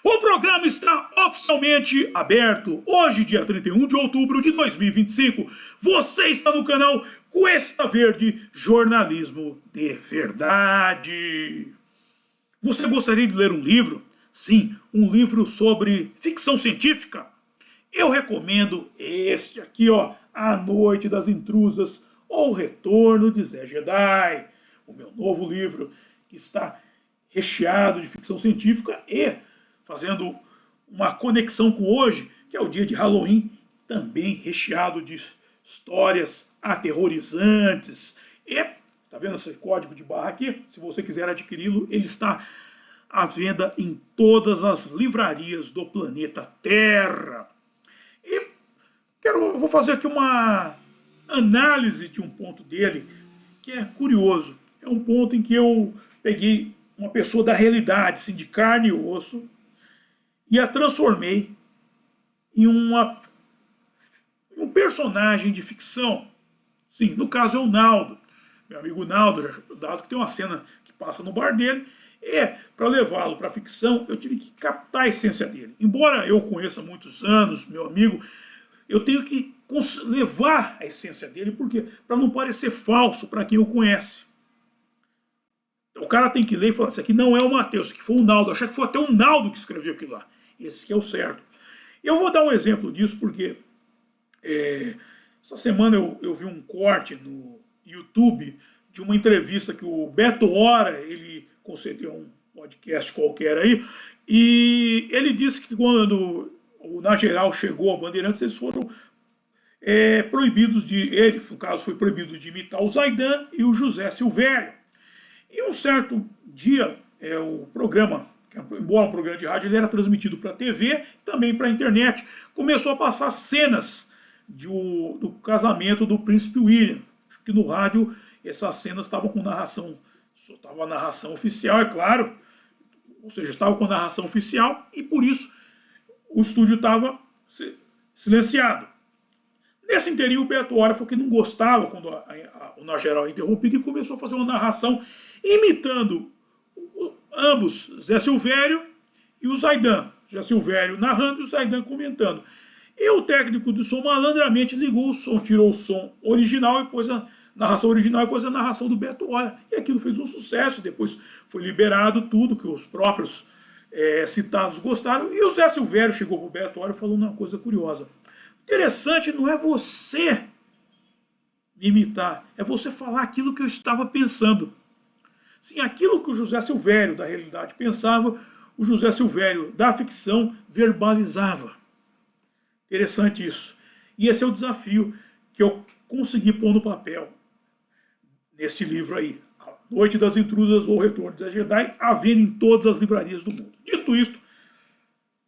O programa está oficialmente aberto. Hoje, dia 31 de outubro de 2025. Você está no canal Cuesta Verde Jornalismo de Verdade. Você gostaria de ler um livro? Sim, um livro sobre ficção científica? Eu recomendo este aqui, ó, A Noite das Intrusas ou O Retorno de Zé Jedi. O meu novo livro, que está recheado de ficção científica e fazendo uma conexão com hoje, que é o dia de Halloween, também recheado de histórias aterrorizantes. E, está vendo esse código de barra aqui? Se você quiser adquiri-lo, ele está à venda em todas as livrarias do planeta Terra. E eu vou fazer aqui uma análise de um ponto dele que é curioso. É um ponto em que eu peguei uma pessoa da realidade, assim, de carne e osso, e a transformei em um personagem de ficção. Sim, no caso é o Naldo. Meu amigo Naldo, que tem uma cena que passa no bar dele, e para levá-lo para a ficção, eu tive que captar a essência dele. Embora eu o conheça há muitos anos, meu amigo, eu tenho que levar a essência dele, porque para não parecer falso para quem o conhece. O cara tem que ler e falar, isso aqui não é o Matheus, isso aqui foi o Naldo. Achei que foi até o Naldo que escreveu aquilo lá. Esse que é o certo. Eu vou dar um exemplo disso porque essa semana eu vi um corte no YouTube de uma entrevista que o Beto Hora, ele concedeu um podcast qualquer aí, e ele disse que quando o Na Geral chegou a Bandeirantes, eles foram proibidos ele, no caso, foi proibido de imitar o Zaidan e o José Silvério. E um certo dia, o programa, embora um programa de rádio, ele era transmitido para a TV, também para a internet, começou a passar cenas do casamento do Príncipe William. Acho que no rádio essas cenas estavam com narração, só estava a narração oficial, é claro, ou seja, estava com a narração oficial, e por isso o estúdio estava silenciado. Nesse inteirinho, o Beto Hora foi que não gostava quando o Na Geral é interrompido e começou a fazer uma narração imitando ambos, Zé Silvério e o Zaidan. Zé Silvério narrando e o Zaidan comentando. E o técnico do som malandramente ligou o som, tirou o som original e pôs a narração original e pôs a narração do Beto Hora. E aquilo fez um sucesso, depois foi liberado tudo que os próprios citados gostaram. E o Zé Silvério chegou para o Beto Hora e falou uma coisa curiosa. Interessante não é você me imitar, é você falar aquilo que eu estava pensando. Sim, aquilo que o José Silvério da realidade pensava, o José Silvério da ficção verbalizava. Interessante isso. E esse é o desafio que eu consegui pôr no papel neste livro aí. A Noite das Intrusas ou O Retorno de Zé Jedi, à venda em todas as livrarias do mundo. Dito isto,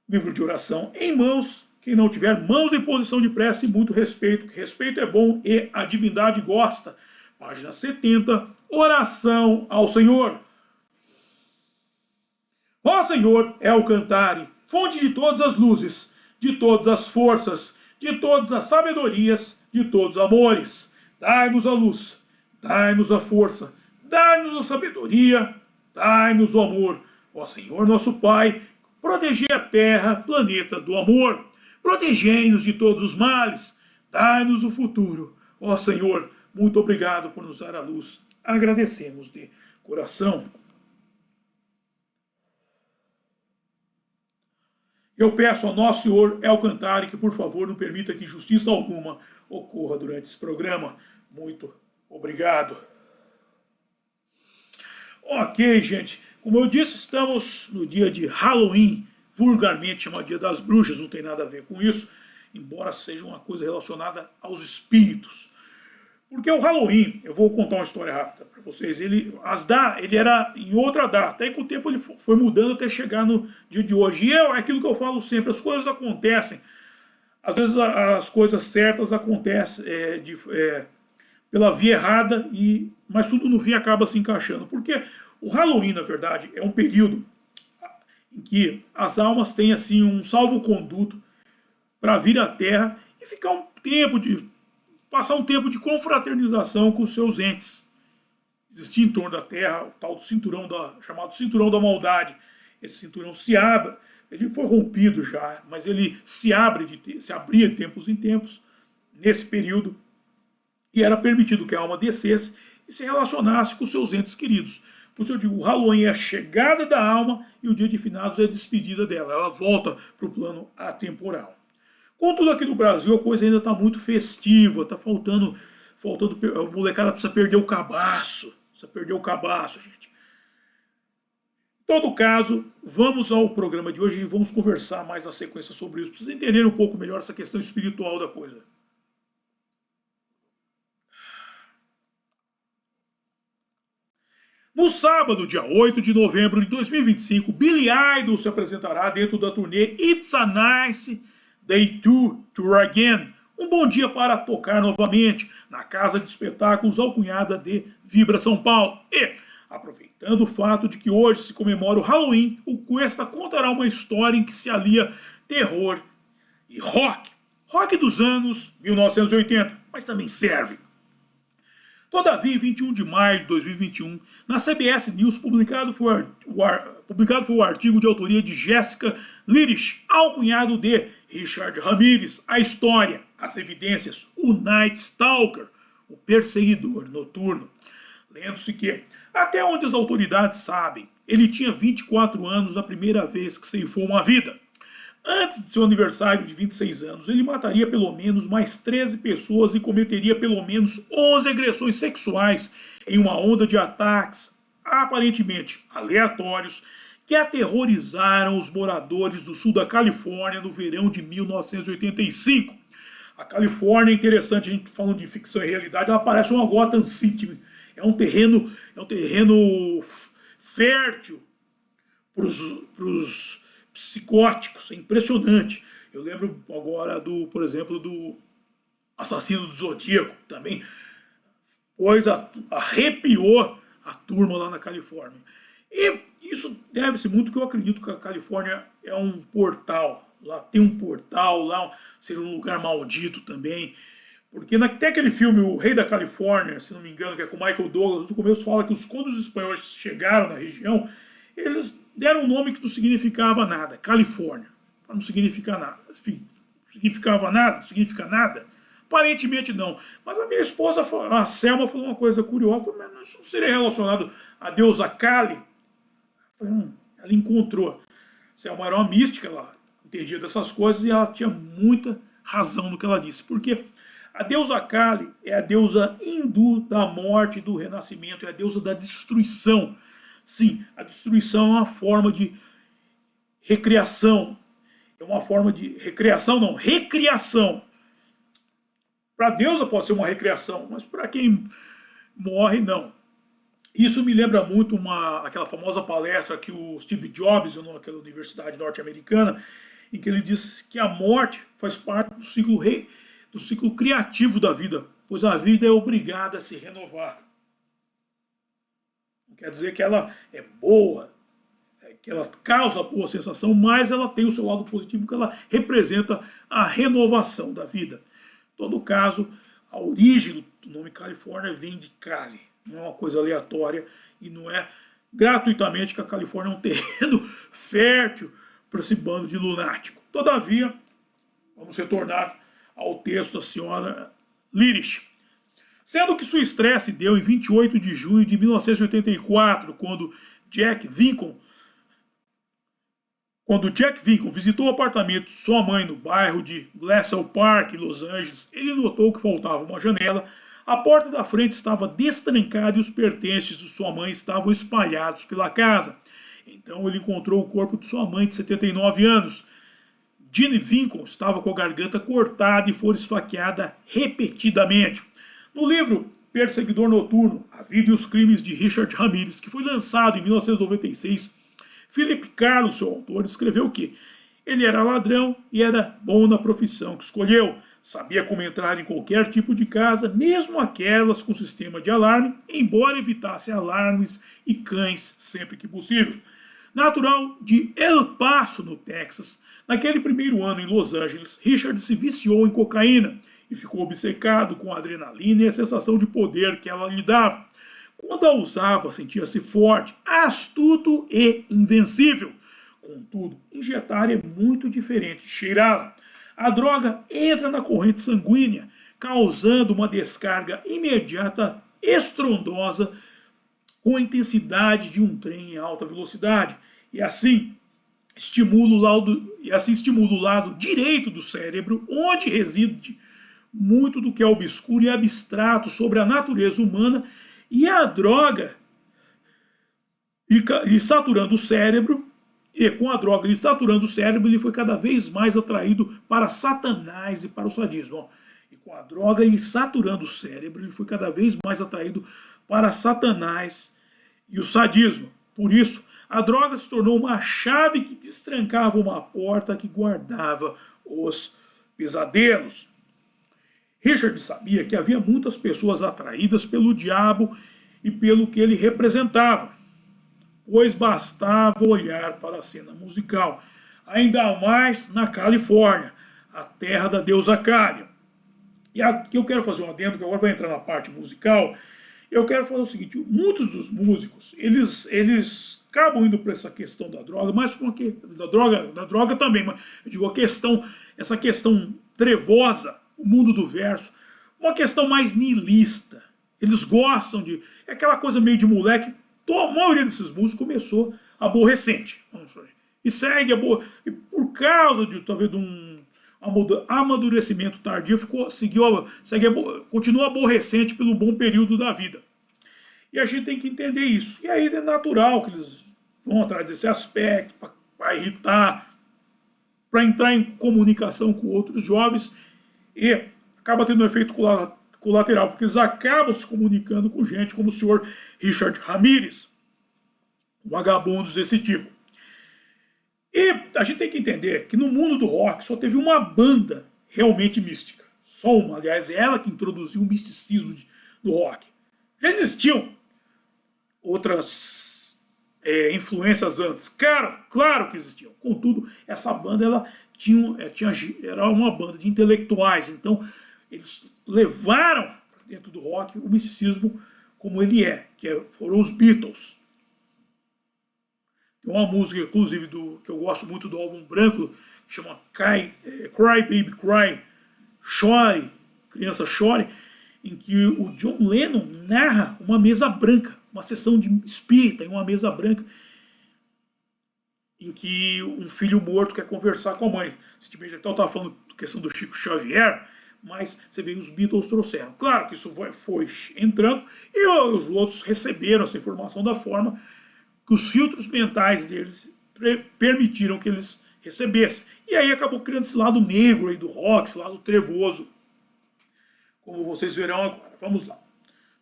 livro de oração em mãos. Quem não tiver mãos em posição de prece, muito respeito, que respeito é bom e a divindade gosta. Página 70, oração ao Senhor. Ó Senhor, é o Cantare, fonte de todas as luzes, de todas as forças, de todas as sabedorias, de todos os amores. Dai-nos a luz, dai-nos a força, dai-nos a sabedoria, dai-nos o amor. Ó Senhor nosso Pai, protegei a terra, planeta do amor. Protegei-nos de todos os males, dai-nos o futuro. Ó Senhor, muito obrigado por nos dar a luz. Agradecemos de coração. Eu peço ao nosso Senhor El Cantare que, por favor, não permita que injustiça alguma ocorra durante esse programa. Muito obrigado. Ok, gente. Como eu disse, estamos no dia de Halloween, vulgarmente chamado Dia das Bruxas, não tem nada a ver com isso, embora seja uma coisa relacionada aos espíritos. Porque o Halloween, eu vou contar uma história rápida para vocês, ele era em outra data, aí com o tempo ele foi mudando até chegar no dia de hoje. E é aquilo que eu falo sempre, as coisas acontecem, às vezes as coisas certas acontecem pela via errada, mas tudo no fim acaba se encaixando. Porque o Halloween, na verdade, é um período em que as almas têm assim um salvo-conduto para vir à Terra e passar um tempo de confraternização com os seus entes. Existia em torno da Terra o tal do chamado cinturão da maldade. Esse cinturão se abre ele foi rompido já, mas ele se abria de tempos em tempos, nesse período, e era permitido que a alma descesse e se relacionasse com seus entes queridos. Por isso eu digo, o Halloween é a chegada da alma e o dia de finados é a despedida dela. Ela volta para o plano atemporal. Contudo, aqui no Brasil a coisa ainda está muito festiva, está faltando, a molecada precisa perder o cabaço. Precisa perder o cabaço, gente. Em todo caso, vamos ao programa de hoje e vamos conversar mais na sequência sobre isso. Precisa entender um pouco melhor essa questão espiritual da coisa. No sábado, dia 8 de novembro de 2025, Billy Idol se apresentará dentro da turnê It's a Nice Day to Tour Again. Um bom dia para tocar novamente na casa de espetáculos alcunhada de Vibra São Paulo. E, aproveitando o fato de que hoje se comemora o Halloween, o Cuesta contará uma história em que se alia terror e rock. Rock dos anos 1980, mas também serve. Todavia, em 21 de maio de 2021, na CBS News, publicado foi o artigo de autoria de Jéssica Lirish, alcunhado de Richard Ramirez, a história, as evidências, o Night Stalker, o perseguidor noturno. Lendo-se que, até onde as autoridades sabem, ele tinha 24 anos na primeira vez que ceifou uma vida. Antes de seu aniversário de 26 anos, ele mataria pelo menos mais 13 pessoas e cometeria pelo menos 11 agressões sexuais em uma onda de ataques aparentemente aleatórios que aterrorizaram os moradores do sul da Califórnia no verão de 1985. A Califórnia é interessante, a gente falando de ficção e realidade, ela parece uma Gotham City. É um terreno fértil para os psicóticos, é impressionante. Eu lembro agora por exemplo, do Assassino do Zodíaco, também, pois arrepiou a turma lá na Califórnia. E isso deve-se muito que eu acredito que a Califórnia é um portal. Lá tem um portal, lá seria um lugar maldito também. Porque até aquele filme O Rei da Califórnia, se não me engano, que é com Michael Douglas, no começo fala que quando os espanhóis chegaram na região, eles deram um nome que não significava nada, Califórnia. Não significa nada. Significava nada? Não significa nada? Aparentemente não. Mas a minha esposa, a Selma, falou uma coisa curiosa, falou, mas isso não seria relacionado à deusa Kali? Ela encontrou. Selma era uma mística, ela entendia dessas coisas e ela tinha muita razão no que ela disse. Porque a deusa Kali é a deusa hindu da morte e do renascimento, é a deusa da destruição. Sim, a destruição é uma forma de recriação. É uma forma de recriação, não, recriação. Para a deusa pode ser uma recriação, mas para quem morre, não. Isso me lembra muito aquela famosa palestra que o Steve Jobs deu naquela universidade norte-americana, em que ele disse que a morte faz parte do ciclo criativo da vida, pois a vida é obrigada a se renovar. Não quer dizer que ela é boa, que ela causa boa sensação, mas ela tem o seu lado positivo, que ela representa a renovação da vida. Em todo caso, a origem do nome Califórnia vem de Cali. Não é uma coisa aleatória e não é gratuitamente que a Califórnia é um terreno fértil para esse bando de lunático. Todavia, vamos retornar ao texto da senhora Lirish. Sendo que sua estreia se deu em 28 de junho de 1984, quando Jack Vinton visitou o apartamento de sua mãe no bairro de Glassell Park, em Los Angeles, ele notou que faltava uma janela, a porta da frente estava destrancada e os pertences de sua mãe estavam espalhados pela casa. Então ele encontrou o corpo de sua mãe de 79 anos. Jeanne Vinton estava com a garganta cortada e foi esfaqueada repetidamente. No livro Perseguidor Noturno, A Vida e os Crimes de Richard Ramirez, que foi lançado em 1996, Philip Carlos, seu autor, escreveu que ele era ladrão e era bom na profissão que escolheu. Sabia como entrar em qualquer tipo de casa, mesmo aquelas com sistema de alarme, embora evitasse alarmes e cães sempre que possível. Natural de El Paso, no Texas, naquele primeiro ano em Los Angeles, Richard se viciou em cocaína e ficou obcecado com a adrenalina e a sensação de poder que ela lhe dava. Quando a usava, sentia-se forte, astuto e invencível. Contudo, injetar é muito diferente de cheirá-la. A droga entra na corrente sanguínea, causando uma descarga imediata, estrondosa, com a intensidade de um trem em alta velocidade. E assim estimula o lado direito do cérebro, onde reside muito do que é obscuro e abstrato sobre a natureza humana, e a droga lhe saturando o cérebro, e com a droga lhe saturando o cérebro, ele foi cada vez mais atraído para Satanás e para o sadismo. E com a droga lhe saturando o cérebro, ele foi cada vez mais atraído para Satanás e o sadismo. Por isso, a droga se tornou uma chave que destrancava uma porta que guardava os pesadelos. Richard sabia que havia muitas pessoas atraídas pelo diabo e pelo que ele representava, pois bastava olhar para a cena musical, ainda mais na Califórnia, a terra da deusa Kali. E aqui eu quero fazer um adendo, que agora vai entrar na parte musical. Eu quero falar o seguinte: muitos dos músicos, eles acabam indo para essa questão da droga, mas da droga também, mas eu digo essa questão trevosa, o mundo do verso, uma questão mais niilista. Eles gostam de, é aquela coisa meio de moleque. A maioria desses músicos começou aborrecente. E segue e por causa de talvez de um amadurecimento tardio, continua aborrecente pelo bom período da vida. E a gente tem que entender isso. E aí é natural que eles vão atrás desse aspecto, para irritar, para entrar em comunicação com outros jovens, e acaba tendo um efeito colateral, porque eles acabam se comunicando com gente como o senhor Richard Ramirez, vagabundos desse tipo. E a gente tem que entender que no mundo do rock só teve uma banda realmente mística. Só uma. Aliás, é ela que introduziu o misticismo do rock. Já existiam outras influências antes. Claro que existiam. Contudo, essa banda era uma banda de intelectuais. Então, eles levaram para dentro do rock o misticismo como ele foram os Beatles. Tem uma música, inclusive, que eu gosto muito do álbum branco, que chama Cry Baby Cry, Chore, Criança Chore, em que o John Lennon narra uma mesa branca, uma sessão de espírita em uma mesa branca, em que um filho morto quer conversar com a mãe. Eu estava falando da questão do Chico Xavier, mas você vê, os Beatles trouxeram. Claro que isso foi entrando, e os outros receberam essa informação da forma que os filtros mentais deles permitiram que eles recebessem. E aí acabou criando esse lado negro aí do rock, esse lado trevoso, como vocês verão agora. Vamos lá.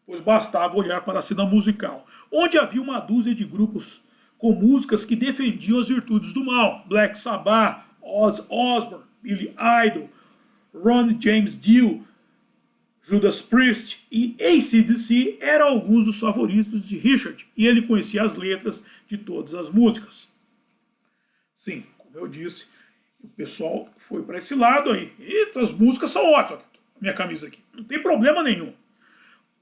Pois bastava olhar para a cena musical, onde havia uma dúzia de grupos com músicas que defendiam as virtudes do mal. Black Sabbath, Ozzy Osbourne, Billy Idol, Ron James Dio, Judas Priest e AC/DC eram alguns dos favoritos de Richard, e ele conhecia as letras de todas as músicas. Sim, como eu disse, o pessoal foi para esse lado aí. E as músicas são ótimas. Minha camisa aqui. Não tem problema nenhum.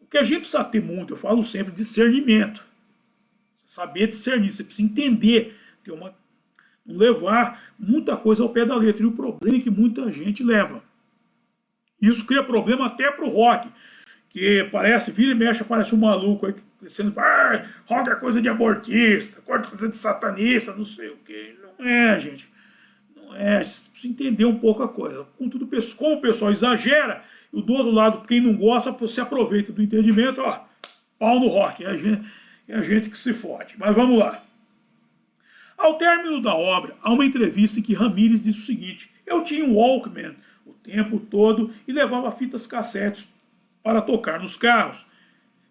O que a gente precisa ter muito, eu falo sempre, discernimento. Saber discernir, você precisa entender, não levar muita coisa ao pé da letra. E o problema é que muita gente leva. Isso cria problema até pro rock, que vira e mexe, parece um maluco aí, dizendo, rock é coisa de abortista, rock é coisa de satanista, não sei o que. Não é, gente. Não é. Você precisa entender um pouco a coisa. Como o pessoal exagera, e do outro lado, quem não gosta, se aproveita do entendimento, pau no rock. É a gente que se fode. Mas vamos lá. Ao término da obra, há uma entrevista em que Ramirez disse o seguinte: eu tinha um Walkman o tempo todo e levava fitas cassetes para tocar nos carros.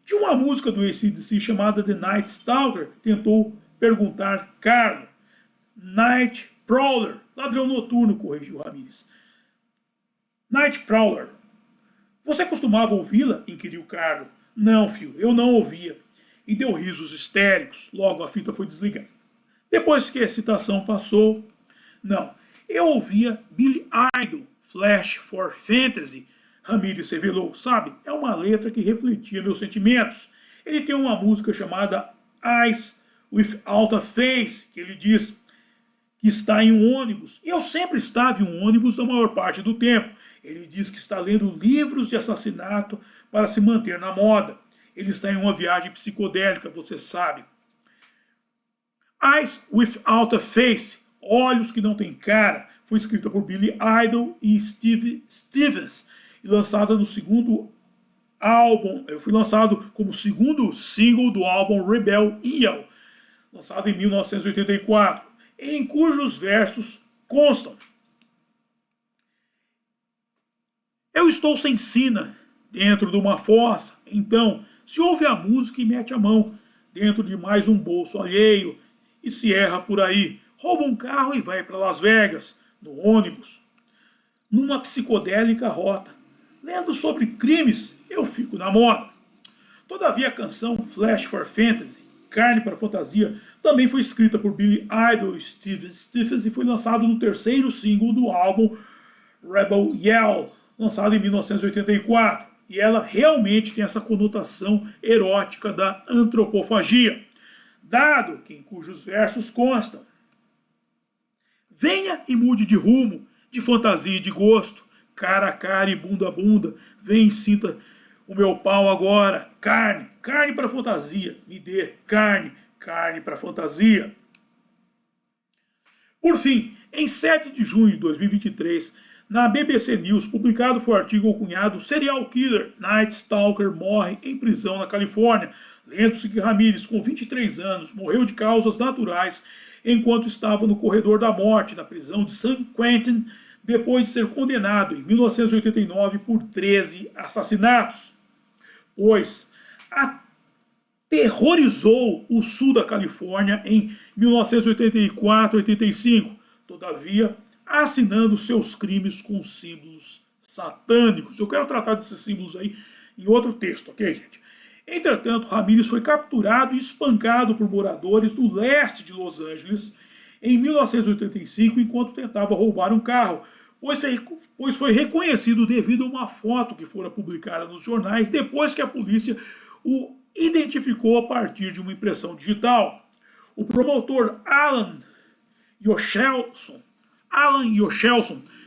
Tinha uma música do AC/DC chamada The Night Stalker, tentou perguntar Carlo. Night Prowler, ladrão noturno, corrigiu Ramirez. Night Prowler. Você costumava ouvi-la? Inquiriu Carlo. Não, filho, eu não ouvia. E deu risos histéricos. Logo a fita foi desligada. Depois que a excitação passou, não, eu ouvia Billy Idol, Flash for Fantasy. Ramirez revelou, sabe, é uma letra que refletia meus sentimentos. Ele tem uma música chamada Eyes Without a Face, que ele diz, que está em um ônibus. E eu sempre estava em um ônibus a maior parte do tempo. Ele diz que está lendo livros de assassinato para se manter na moda. Ele está em uma viagem psicodélica, você sabe. Eyes Without a Face, Olhos que Não Têm Cara, foi escrita por Billy Idol e Steve Stevens e lançada no segundo álbum, foi lançado como segundo single do álbum Rebel Yell, lançado em 1984, em cujos versos constam: eu estou sem sina dentro de uma fossa, então se ouve a música e mete a mão dentro de mais um bolso alheio e se erra por aí, rouba um carro e vai para Las Vegas, no ônibus, numa psicodélica rota. Lendo sobre crimes, eu fico na moda. Todavia a canção Flash for Fantasy, Carne para Fantasia, também foi escrita por Billy Idol e Steve Stephens e foi lançado no terceiro single do álbum Rebel Yell, lançado em 1984. E ela realmente tem essa conotação erótica da antropofagia, dado que em cujos versos constam: venha e mude de rumo, de fantasia e de gosto, cara a cara e bunda a bunda, vem e sinta o meu pau agora, carne, carne para fantasia, me dê carne, carne para fantasia. Por fim, em 7 de junho de 2023, na BBC News, publicado foi o artigo alcunhado Serial Killer Night Stalker morre em prisão na Califórnia. Lendo-se que Ramírez, com 23 anos, morreu de causas naturais enquanto estava no corredor da morte na prisão de San Quentin, depois de ser condenado em 1989 por 13 assassinatos, pois aterrorizou o sul da Califórnia em 1984-85, todavia assinando seus crimes com símbolos satânicos. Eu quero tratar desses símbolos aí em outro texto, ok, gente? Entretanto, Ramírez foi capturado e espancado por moradores do leste de Los Angeles em 1985 enquanto tentava roubar um carro, pois foi reconhecido devido a uma foto que fora publicada nos jornais depois que a polícia o identificou a partir de uma impressão digital. O promotor Alan Yochelson,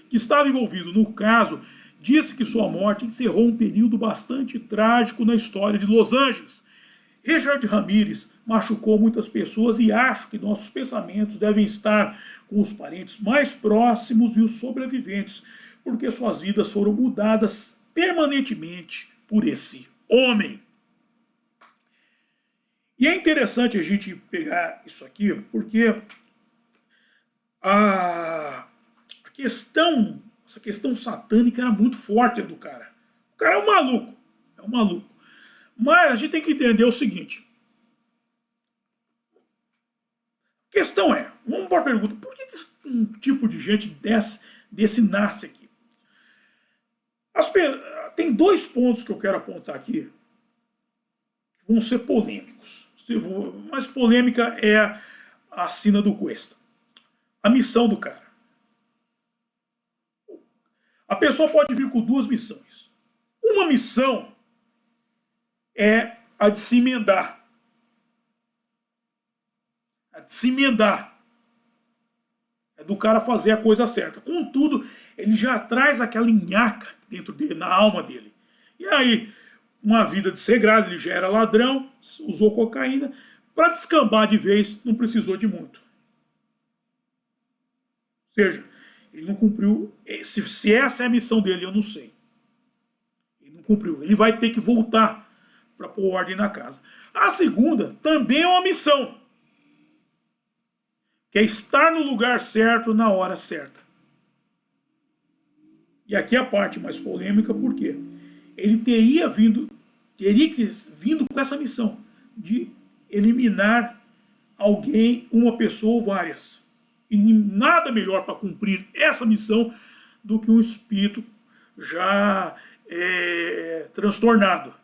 que estava envolvido no caso, disse que sua morte encerrou um período bastante trágico na história de Los Angeles. Richard Ramírez machucou muitas pessoas e acho que nossos pensamentos devem estar com os parentes mais próximos e os sobreviventes, porque suas vidas foram mudadas permanentemente por esse homem. E é interessante a gente pegar isso aqui, porque essa questão satânica era muito forte do cara. O cara é um maluco. É um maluco. Mas a gente tem que entender o seguinte. A questão é, vamos para a pergunta, por que um tipo de gente desse nasce aqui? Tem dois pontos que eu quero apontar aqui, que vão ser polêmicos. Mas polêmica é a sina do Cuesta. A missão do cara. A pessoa pode vir com duas missões. Uma missão é a de se emendar. A de se emendar. É do cara fazer a coisa certa. Contudo, ele já traz aquela nhaca dentro dele, na alma dele. E aí, uma vida desregrada, ele já era ladrão, usou cocaína. Para descambar de vez, não precisou de muito. Ou seja, ele não cumpriu. Se essa é a missão dele, eu não sei. Ele não cumpriu. Ele vai ter que voltar para pôr ordem na casa. A segunda também é uma missão, que é estar no lugar certo na hora certa. E aqui é a parte mais polêmica, porque ele teria vindo com essa missão de eliminar alguém, uma pessoa ou várias. E nada melhor para cumprir essa missão do que um espírito já transtornado.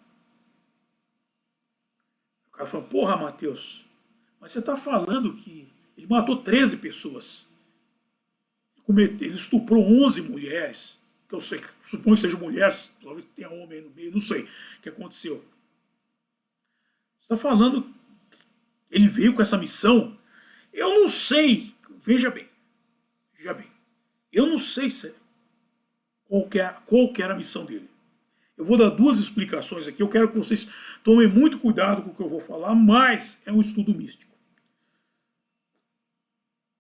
O cara fala, porra, Mateus, mas você está falando que ele matou 13 pessoas. Ele estuprou 11 mulheres. Que eu suponho que sejam mulheres, talvez tenha homem aí no meio, não sei o que aconteceu. Você está falando que ele veio com essa missão? Eu não sei. Veja bem, Veja bem, eu não sei qual que era a missão dele. Eu vou dar duas explicações aqui, eu quero que vocês tomem muito cuidado com o que eu vou falar, mas é um estudo místico.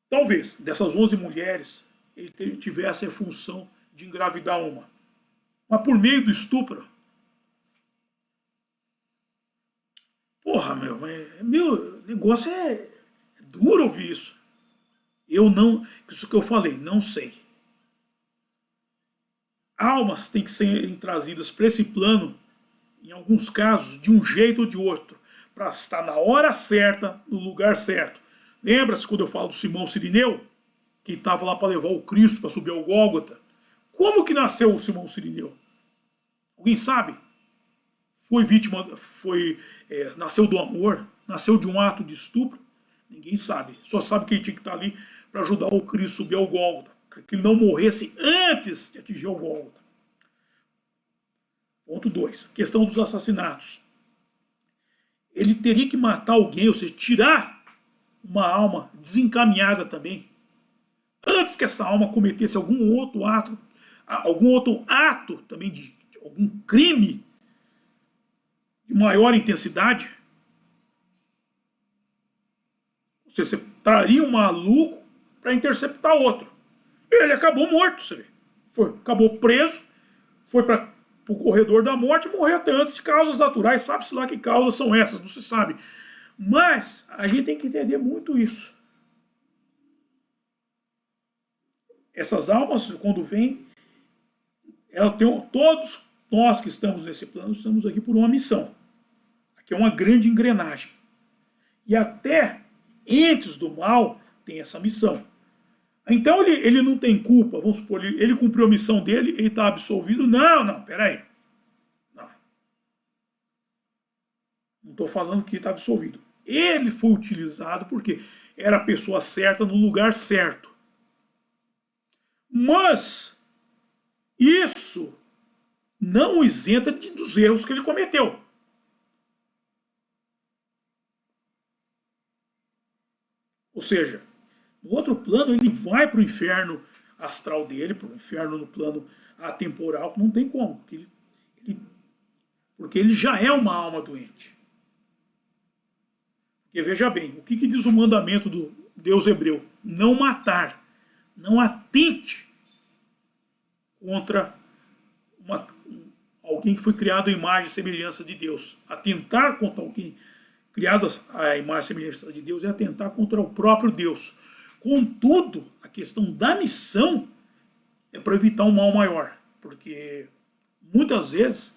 Talvez, dessas 11 mulheres, ele tivesse a função de engravidar uma. Mas por meio do estupro, porra, meu negócio é duro ouvir isso. Isso que eu falei, não sei. Almas têm que ser trazidas para esse plano, em alguns casos, de um jeito ou de outro, para estar na hora certa, no lugar certo. Lembra-se quando eu falo do Simão Sirineu, que estava lá para levar o Cristo para subir ao Gólgota? Como que nasceu o Simão Sirineu? Alguém sabe? Foi vítima, nasceu do amor, nasceu de um ato de estupro? Ninguém sabe. Só sabe que ele tinha que estar ali para ajudar o Cristo a subir ao Gólgota, que ele não morresse antes de atingir o Gólgota. Ponto 2. Questão dos assassinatos. Ele teria que matar alguém, ou seja, tirar uma alma desencaminhada também, antes que essa alma cometesse algum outro ato também de algum crime de maior intensidade. Você traria um maluco para interceptar outro. Ele acabou morto, você vê. Acabou preso, foi para o corredor da morte e morreu até antes de causas naturais. Sabe-se lá que causas são essas, não se sabe. Mas a gente tem que entender muito isso. Essas almas, quando vêm, todos nós que estamos nesse plano, estamos aqui por uma missão. Aqui é uma grande engrenagem. E até entes do mal têm essa missão. Então ele não tem culpa, vamos supor, ele cumpriu a missão dele, ele está absolvido. Não, peraí. Não estou falando que ele está absolvido. Ele foi utilizado porque era a pessoa certa no lugar certo. Mas isso não o isenta dos erros que ele cometeu. Ou seja, no outro plano ele vai para o inferno astral dele, para o inferno no plano atemporal, não tem como, porque ele já é uma alma doente. Porque veja bem, o que diz o mandamento do Deus hebreu? Não matar, não atente contra alguém que foi criado à imagem e semelhança de Deus. Atentar contra alguém criado à imagem e semelhança de Deus é atentar contra o próprio Deus. Contudo, a questão da missão é para evitar um mal maior, porque muitas vezes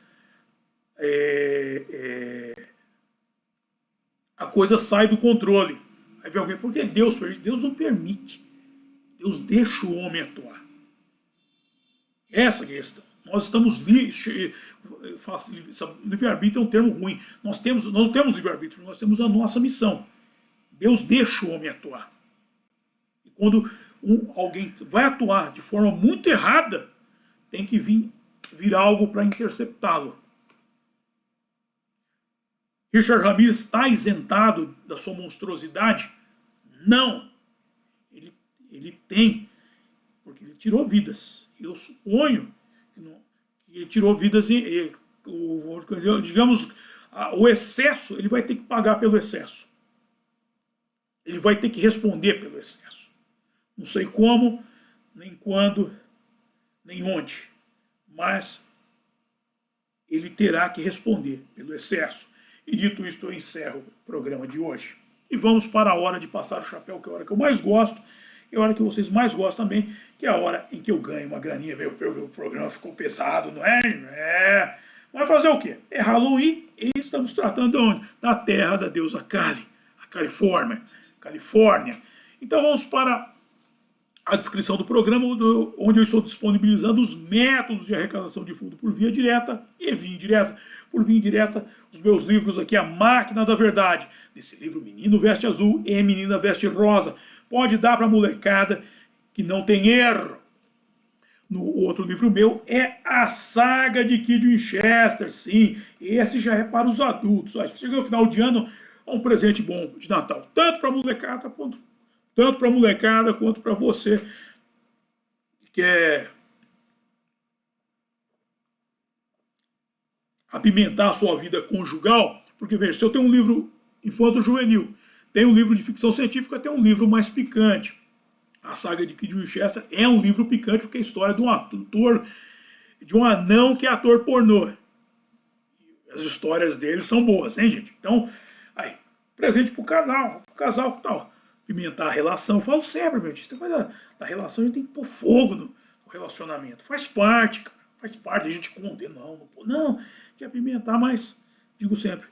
a coisa sai do controle. Aí vem alguém, porque Deus não permite. Deus deixa o homem atuar. Essa é a questão. Nós estamos livre-arbítrio é um termo ruim. Nós não temos livre-arbítrio, nós temos a nossa missão. Deus deixa o homem atuar. E quando alguém vai atuar de forma muito errada, tem que vir algo para interceptá-lo. Richard Ramirez está isentado da sua monstruosidade? Não. Ele tem, porque ele tirou vidas. Eu suponho que ele tirou vidas, digamos, o excesso, ele vai ter que pagar pelo excesso. Ele vai ter que responder pelo excesso. Não sei como, nem quando, nem onde, mas ele terá que responder pelo excesso. E dito isto, eu encerro o programa de hoje. E vamos para a hora de passar o chapéu, que é a hora que eu mais gosto, e a hora que vocês mais gostam também, que é a hora em que eu ganho uma graninha. O programa ficou pesado, não é? Mas fazer o quê? É Halloween e estamos tratando de onde? Da terra da deusa Kali, a Califórnia. Então vamos para a descrição do programa, onde eu estou disponibilizando os métodos de arrecadação de fundo por via direta e via indireta. Por via indireta, os meus livros aqui, A Máquina da Verdade. Desse livro, Menino Veste Azul e Menina Veste Rosa. Pode dar para a molecada que não tem erro. No outro livro meu é A Saga de Kid Winchester. Sim, esse já é para os adultos. Chega no final de ano, é um presente bom de Natal. Tanto para a molecada quanto para você quer apimentar a sua vida conjugal, porque veja, se eu tenho um livro infanto-juvenil, tem um livro de ficção científica, tem um livro mais picante. A saga de Kid Winchester é um livro picante porque é a história de um ator, de um anão que é ator pornô. As histórias dele são boas, hein, gente? Então, aí, presente pro casal que tal. Pimentar a relação. Eu falo sempre, meu, essa coisa da relação, a gente tem que pôr fogo no relacionamento. Faz parte, cara. Faz parte, a gente condena, não, quer apimentar, mas digo sempre,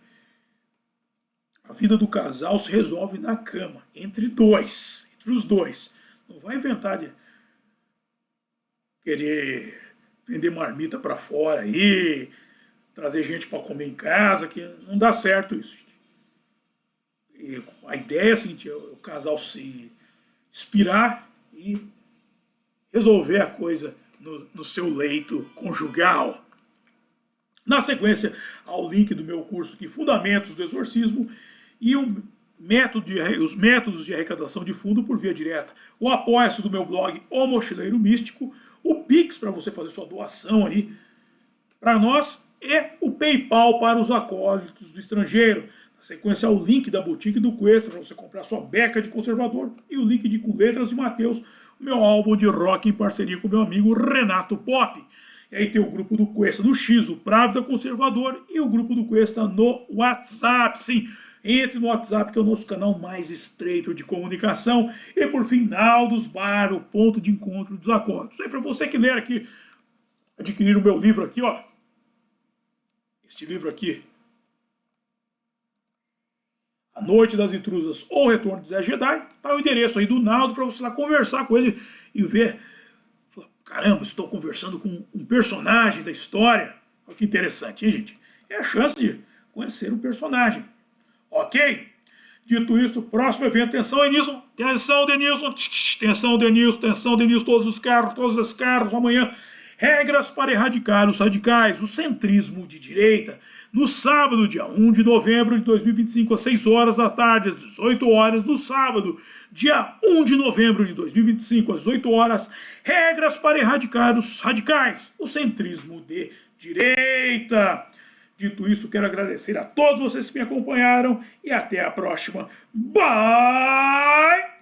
a vida do casal se resolve na cama, entre os dois. Não vai inventar de querer vender marmita pra fora aí, trazer gente para comer em casa, que não dá certo isso. E a ideia é assim, o casal se inspirar e resolver a coisa no seu leito conjugal. Na sequência, ao link do meu curso aqui, Fundamentos do Exorcismo, e os métodos de arrecadação de fundo por via direta. O apoia-se do meu blog O Mochileiro Místico, o Pix para você fazer sua doação aí para nós, e o PayPal para os acólitos do estrangeiro. Na sequência, o link da boutique do Cuesta para você comprar sua beca de conservador e o link de Com Letras de Mateus, o meu álbum de rock em parceria com meu amigo Renato Pop. E aí tem o grupo do Cuesta no X, o Právida Conservador, e o grupo do Cuesta no WhatsApp. Sim, entre no WhatsApp, que é o nosso canal mais estreito de comunicação. E por fim, Naldos Bar, o ponto de encontro dos acólitos. E para você que ler aqui, adquirir o meu livro aqui, ó. Este livro aqui, A Noite das Intrusas ou Retorno de Zé Jedi, tá o endereço aí do Naldo para você lá conversar com ele e ver. Caramba, estou conversando com um personagem da história. Olha que interessante, hein, gente? É a chance de conhecer um personagem. Ok? Dito isso, próximo evento. Atenção, Denilson. Atenção, Denilson. Atenção, Denilson. Atenção, Denilson. Todos os carros. Amanhã. Regras para erradicar os radicais, o centrismo de direita. No sábado, dia 1 de novembro de 2025, às 6 horas da tarde, às 18 horas. No sábado, dia 1 de novembro de 2025, às 18 horas. Regras para erradicar os radicais, o centrismo de direita. Dito isso, quero agradecer a todos vocês que me acompanharam e até a próxima. Bye!